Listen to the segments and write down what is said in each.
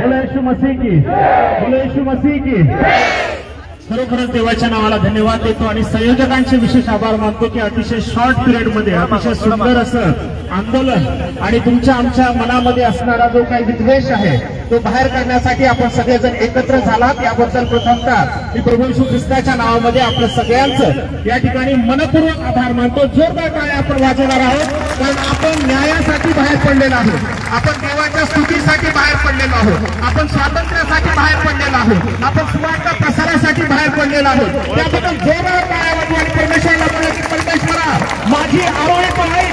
बोलो यीशु मसीह की, बोलो यीशु मसीह की। खरोखरच देवाच्या नावाला धन्यवाद देतो आणि संयोजकांचे विशेष आभार मानतो की अतिशय शॉर्ट पिरियड मध्ये अतिशय सुंदर असं आंदोलन आणि तुमच्या आमच्या मनामध्ये असणारा जो काही विद्वेष आहे तो बाहेर काढण्यासाठी आपण सगळेजण एकत्र झालात याबद्दल प्रथमतः मी प्रभू येशू ख्रिस्ताच्या नावामध्ये आपल्या सगळ्यांचं या ठिकाणी मनपूर्वक आभार मानतो। जोरदार टाळ्या आपण वाजवणार आहोत कारण आपण न्यायासाठी बाहेर पडलेलो आहोत, आपण देवाच्या स्तुतीसाठी बाहेर पडलेलो आहोत, आपण स्वातंत्र्यासाठी बाहेर पडलेलो आहोत, आपण सुवार्ता प्रसारासाठी बाहेर पडलेलो आहोत। त्याबद्दल जोरदार टाळ्या वाजवा आणि परमेश्वराला बोला की परमेश्वरा माझी आरोळी तो आहे,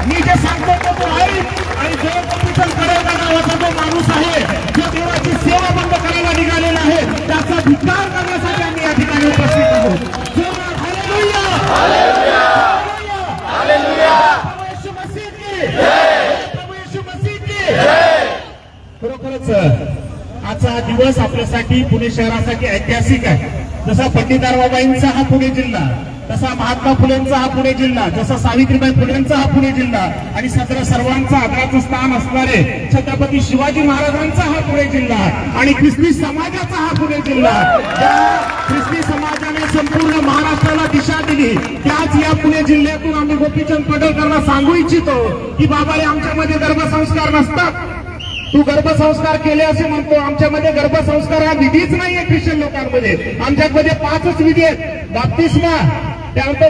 मी जे सांगतो तो तू आहे आणि जो गोपीचंद पडळकर नावाचा जो माणूस आहे जो देवाची सेवा बंद करायला निघालेला आहे त्याचा धिक्कार करण्यासाठी आम्ही या ठिकाणी उपस्थित आहोत। जोरदार हालेलुया, हालेलुया, हालेलुया, प्रभू येशू मसीह की जय, प्रभू येशू मसीह की जय। खरोखरच आजचा दिवस आपल्यासाठी पुणे शहरासाठी ऐतिहासिक आहे। जसा पंडित रावबाईंचा हा पुणे जिल्हा, तसा महात्मा फुलेंचा हा पुणे जिल्हा, जसा सावित्रीबाई फुलेंचा हा पुणे जिल्हा आणि सर्वांचा आदराचं स्थान असणारे छत्रपती शिवाजी महाराजांचा हा पुणे जिल्हा आणि ख्रिस्ती समाजाचा हा पुणे जिल्हा, ज्या ख्रिस्ती समाजाने संपूर्ण महाराष्ट्राला दिशा दिली त्याच या पुणे जिल्ह्यातून आम्ही गोपीचंद पडळकरला सांगू इच्छितो की बाबाले आमच्यामध्ये गर्भसंस्कार नसतात, तू गर्भसंस्कार केले असे म्हणतो, आमच्यामध्ये गर्भसंस्कार हा विधीच नाहीये ख्रिश्चन लोकांमध्ये, आमच्यामध्ये 5च विधी आहेत, बाप्तिस्मा, त्यानंतर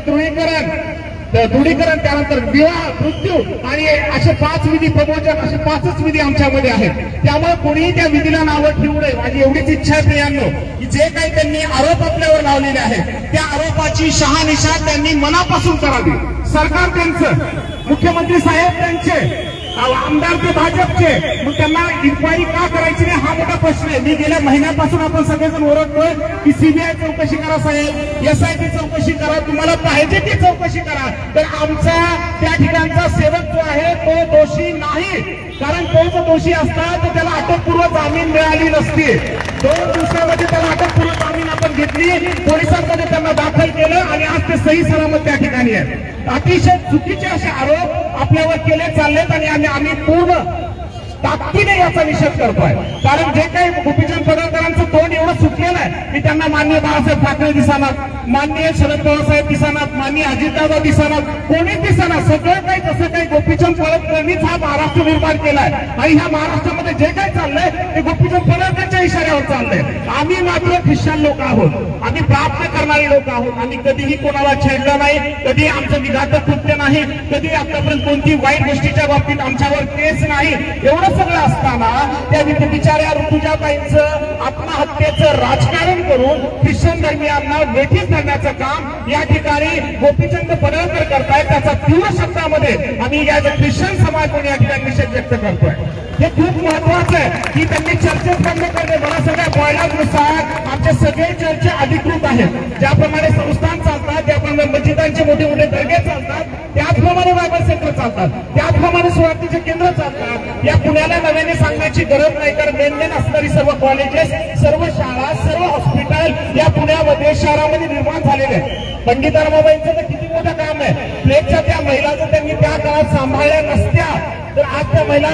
दृढीकरण, त्यानंतर विवाह, मृत्यू आणि असे 5 विधी, प्रबोधन, असे 5च विधी आमच्यामध्ये आहेत। त्यामुळे कोणीही त्या विधीला नावं ठेवू नये। माझी एवढीच इच्छा आहे प्रियांनो की जे काही त्यांनी आरोप आपल्यावर लावलेले आहेत त्या आरोपाची शहानिशा त्यांनी मनापासून करावी। सरकार त्यांचं, मुख्यमंत्री साहेब त्यांचे, आमदार ते भाजपचे, मग त्यांना इन्क्वायरी का करायची नाही हा मोठा प्रश्न आहे। मी गेल्या महिन्यापासून आपण सगळेजण ओरडतोय की सीबीआय चौकशी करा साहेब, एसआयटी चौकशी करा, तुम्हाला पाहिजे ती चौकशी करा। तर आमचा त्या ठिकाणचा सेवक जो आहे तो दोषी नाही, कारण तो जो दोषी असता तर त्याला अटकपूर्व जामीन मिळाली नसती। 2 दिवसामध्ये त्याला अटकपूर्व जामीन आपण घेतली, पोलिसांमध्ये त्यांना दाखल केलं आणि आज ते सही सलामत त्या ठिकाणी आहे। अतिशय चुकीचे असे आरोप आपल्यावर केले चाललेत आणि आम्ही पूर्ण ताकदीने याचा निषेध करतोय। कारण जे काही गोपीचंद पडळकरांचं तोंड एवढं सुटलेलं आहे की त्यांना माननीय बाळासाहेब ठाकरे दिसणार, माननीय शरद पवार साहेब दिसणार, माननीय अजितदादा दिसणार, कोणी दिसणार, सगळं काही जसं काही गोपीचंद पडळकरांनीच हा महाराष्ट्र निर्माण केलाय आणि ह्या महाराष्ट्रामध्ये जे काही चाललंय ते गोपीचंद पडळकरांच्या इशाऱ्यावर चाललंय। आम्ही मात्र ख्रिश्चन लोक आहोत, आम्ही प्रार्थना करणारी लोक आहोत, आम्ही कधीही कोणाला छेडलं नाही, कधी आमचं विघातक कृत्य नाही, कधी आतापर्यंत कोणती वाईट गोष्टीच्या बाबतीत आमच्यावर केस नाही। एवढं सगळं असताना त्या बिचाऱ्या ऋतुजाबाईंचं आत्महत्येचं राजकारण करून ख्रिश्चन धर्मियांना वेठीस धरण्याचं काम या ठिकाणी गोपीचंद पडळकर करतायत। त्याचा तीव्र शब्दामध्ये आम्ही या ख्रिश्चन समाज म्हणून या ठिकाणी निषेध व्यक्त करतोय। हे खूप महत्वाचं आहे की त्यांनी चर्चेत बंद करणे। मला सगळ्या बॉयलांनुसार आमचे सगळे चर्च अधिकृत आहेत, ज्याप्रमाणे संस्थान चालतात, त्याप्रमाणे मस्जिदांचे मोठे मोठे दर्गे चालतात, त्याचप्रमाणे बायबल सेंटर चालतात, त्याचप्रमाणे सुवार्थीचे केंद्र चालतात। या पुण्याला नव्याने सांगण्याची गरज नाही, कारण मेन असणारी सर्व कॉलेजेस, सर्व शाळा, सर्व हॉस्पिटल या पुण्यामध्ये शहरामध्ये निर्माण झालेले आहेत। पंडित रावबाईंचं तर किती मोठं काम आहे, प्लेगच्या त्या महिला जर त्यांनी त्या काळात सांभाळल्या नसत्या तर आज त्या महिला,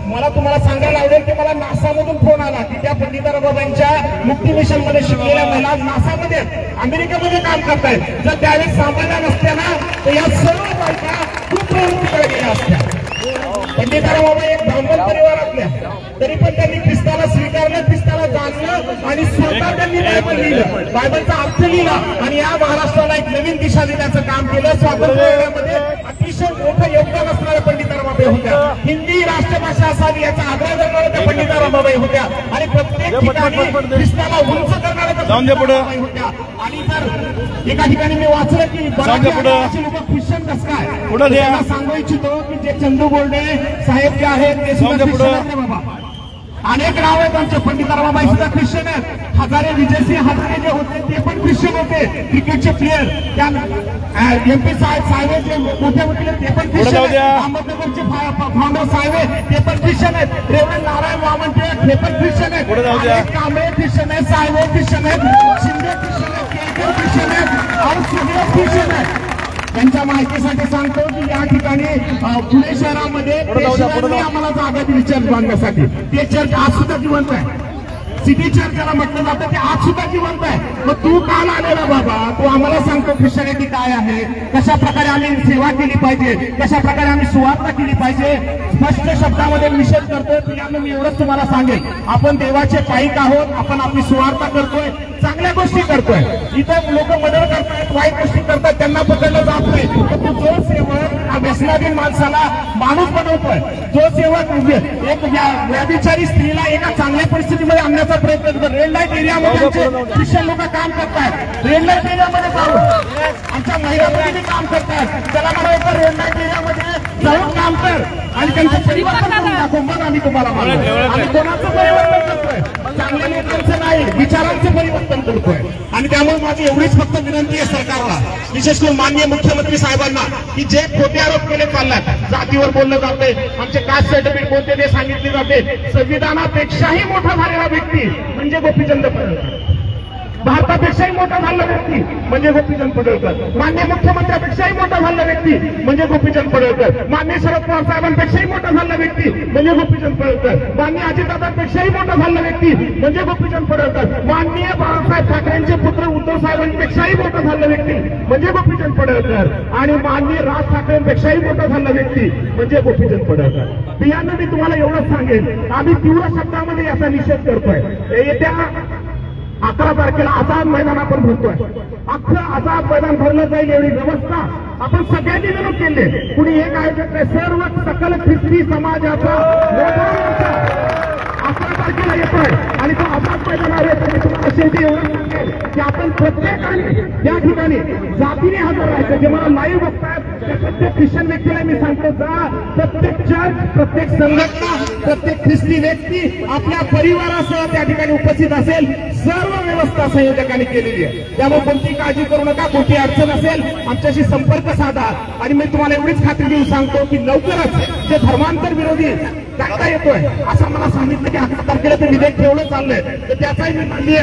मला तुम्हाला सांगायला आवडेल की मला नासामधून फोन आला की त्या पंडित रावबाईंच्या मुक्ती मिशन मध्ये शिकलेल्या महिला आज नासामध्ये अमेरिकेमध्ये काम करतायत। जर त्यावेळेस सांभाळल्या नसत्या ना तर या सर्व बायका खूप प्रवृत्तीकडे गेल्या असत्या। पंडित रावबाई एक ब्राह्मण परिवारातल्या, तरी पण त्यांनी ख्रिस्ताला स्वीकारलं, ख्रिस्ताला जाणलं आणि स्वतः त्यांनी बायबल लिहिलं, बायबलचा अर्थ लिहिला आणि या महाराष्ट्राला एक नवीन दिशा देण्याचं काम केलं। स्वातंत्र्यामध्ये अतिशय मोठं योगदान असणाऱ्या पंडित रावबाई होत्या। हिंदी राष्ट्रभाषा असावी याचा आग्रह करणाऱ्या त्या पंडित रावबाई होत्या आणि प्रत्येक ठिकाणी ख्रिस्ताला उंच करणाऱ्या होत्या। आणि तर एका ठिकाणी मी वाचलं की लोक ख्रिश्चन कसं काय सांगू इच्छितो की जे चंदू बोर्डे साहेब जे आहेत ते सुद्धा बाबा, अनेक नाव आहेत आमचे। पंडित रावबाई सुद्धा ख्रिश्चन आहेत, हजारे विजयसिंह हजारे जे होते ते पण ख्रिश्चन होते, क्रिकेटचे प्लेयर, त्या MP साहेब जे मोठे वकील ते पण ख्रिश्चन आहेत, अहमदनगरचे फाउंडर साहेब ते पण ख्रिश्चन आहेत, रेवण नारायण वामन टिळक हे पण ख्रिश्चन आहेत, कांबळे ख्रिश्चन आहेत, साहेब ख्रिश्चन आहेत, शिंदे ख्रिश्चन आहेत, केळकर ख्रिश्चन आहेत आणि सगळे ख्रिश्चन आहेत। त्यांच्या माहितीसाठी सांगतो की या ठिकाणी पुणे शहरामध्ये पेशव्यांनी आम्हाला जागा दिली चर्च बांधण्यासाठी. ते चर्च आज सुद्धा जिवंत आहे. सिटी चर्च ज्याला म्हटलं जातं ते आज सुद्धा जिवंत आहे. मग तू काल आलेला बाबा, तू आम्हाला सांगतो ख्रिश्चनिटी काय आहे, कशा प्रकारे आम्ही सेवा केली पाहिजे, कशा प्रकारे आम्ही सुवार्ता केली पाहिजे, स्पष्ट शब्दामध्ये निषेध करतोय. यानं मी एवढंच तुम्हाला सांगेन, आपण देवाचे पाईक आहोत. आपण आपली सुवार्ता करतोय, चांगल्या गोष्टी करतोय. इथं लोक मर्डर करतायत, वाईट गोष्टी करतायत, त्यांना पकडलं जात नाही. पण जो सेवक व्यसनाधीन माणसाला माणूस बनवतोय, जो सेवक एक व्याधिचारी स्त्रीला एका चांगल्या परिस्थितीमध्ये आणण्याचा प्रयत्न करतो. रेड लाईट एरियामध्ये ख्रिश्चन लोक काम करतायत. रेड लाईट एरियामध्ये जाऊन आमच्या महिला भगिनी काम करतात. त्याला मला रेड लाईट एरियामध्ये जाऊन काम कर आणि त्यांचं परिवर्तन करून दाखव, मग आम्ही तुम्हाला मानतो. आम्ही कोणाचं परिवर्तन करतोय? चांगल्या लोकांचं नाही, विचारांचं परिवर्तन करतोय. आणि त्यामुळे माझी एवढीच फक्त विनंती आहे सरकारला, विशेष करून माननीय मुख्यमंत्री साहेबांना, की जे खोटे आरोप केले चालतात, जातीवर बोललं जाते, आमचे कास्ट सर्टिफिकेट कोणते ते सांगितले जाते. संविधानापेक्षाही मोठा झालेला व्यक्ती म्हणजे गोपीचंद पडळकर. भारतापेक्षाही मोठा झालेला व्यक्ती म्हणजे गोपीचंद पडळकर. माननीय मुख्यमंत्र्यापेक्षाही मोठा झालेला व्यक्ती म्हणजे गोपीचंद पडळकर. माननीय शरद पवार साहेबांपेक्षाही मोठा झालेला व्यक्ती म्हणजे गोपीचंद पडळकर. माननीय अजितदादांपेक्षाही मोठा झालेला व्यक्ती म्हणजे गोपीचंद पडळकर. माननीय बाळासाहेब ठाकरेंचे पुत्र उद्धव साहेबांपेक्षाही मोठा झालेला व्यक्ती म्हणजे गोपीचंद पडळकर. आणि माननीय राज ठाकरेंपेक्षाही मोठा झालेला व्यक्ती म्हणजे गोपीचंद पडळकर. बियाणं मी तुम्हाला एवढंच सांगेन, आम्ही तीव्र शब्दामध्ये याचा निषेध करतोय. येत्या 11 तारखेला आझाद मैदान आपण भरतोय. अख्खं आझाद मैदान भरलं जाईल एवढी व्यवस्था आपण सगळ्यांनी मिळून केली. कुणी एक आयोजक नाही, सर्व सकल ख्रिस्ती समाजाचा 11 तारखेला येतोय आणि तो आझाद मैदानावर येतो. मी तुम्हाला शेवटी एवढं सांगेल की आपण प्रत्येकाने या ठिकाणी जातीने हजर राहायचं. जे मला लाईव्ह बघतायत त्या प्रत्येक ख्रिश्चन व्यक्तीला मी सांगतो, जा प्रत्येक चर्च, प्रत्येक संघटना, प्रत्येक ख्रिस्ती व्यक्ती आपल्या परिवारासह त्या ठिकाणी उपस्थित असेल. सर्व व्यवस्था संयोजकांनी केलेली आहे. त्यामुळे कोणती काळजी करू नका. कोणती अडचण असेल आमच्याशी संपर्क साधा. आणि मी तुम्हाला एवढीच खात्री देऊन सांगतो की लवकरच जे धर्मांतर विरोधी कायदा येतोय असं मला सांगितलं की 11 तारखेला ते विधेयक ठेवलं चाललंय, तर त्याचाही मी माननीय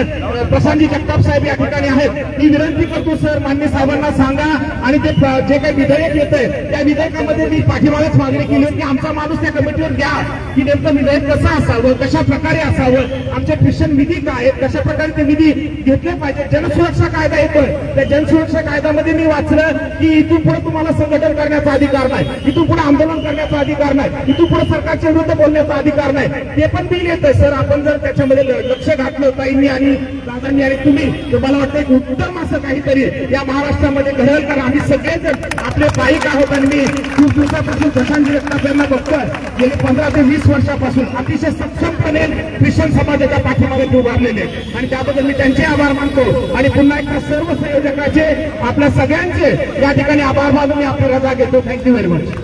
प्रशांतजी जगताप साहेब या ठिकाणी आहेत, मी विनंती करतो सर माननीय साहेबांना सांगा. आणि ते जे काही विधेयक येतंय त्या विधेयकामध्ये मी पाठीमागच मागणी केली होती की आमचा माणूस त्या कमिटीवर द्या की नेमकं विधेयक कसं असावं, कशा प्रकारे असावं, आमचे ख्रिश्चन विधी काय आहेत, कशा प्रकारे ते विधी घेतले पाहिजे. जनसुरक्षा कायदा येतोय, त्या जनसुरक्षा कायद्यामध्ये मी वाचलं की इथून पुढे तुम्हाला संघटन करण्याचा अधिकार नाही, इथून पुढे आंदोलन करण्याचा अधिकार नाही, इथून पुढे सरकारच्या विरुद्ध बोलण्याचा अधिकार नाही. ते पण बिल येतंय सर. आपण जर त्याच्यामध्ये लक्ष घातलं ताईंनी आणि दादांनी आणि तुम्ही, तर मला वाटतं एक उत्तम असं काहीतरी या महाराष्ट्रामध्ये घडेल. कारण आम्ही सगळेजण आपले पाईक आहोत आणि मी खूप दिवसापासून प्रशांतजी जगताप यांना बघतोय. गेली 15 ते 20 वर्षापासून अतिशय सक्षमपणे ख्रिश्चन समाजाच्या पाठीमागे उभारलेले आणि त्याबद्दल मी त्यांचे आभार मानतो. आणि पुन्हा एकदा सर्व संयोजकाचे आपल्या सगळ्यांचे या ठिकाणी आभार मानून मी आपली रजा घेतो. Thank you very much.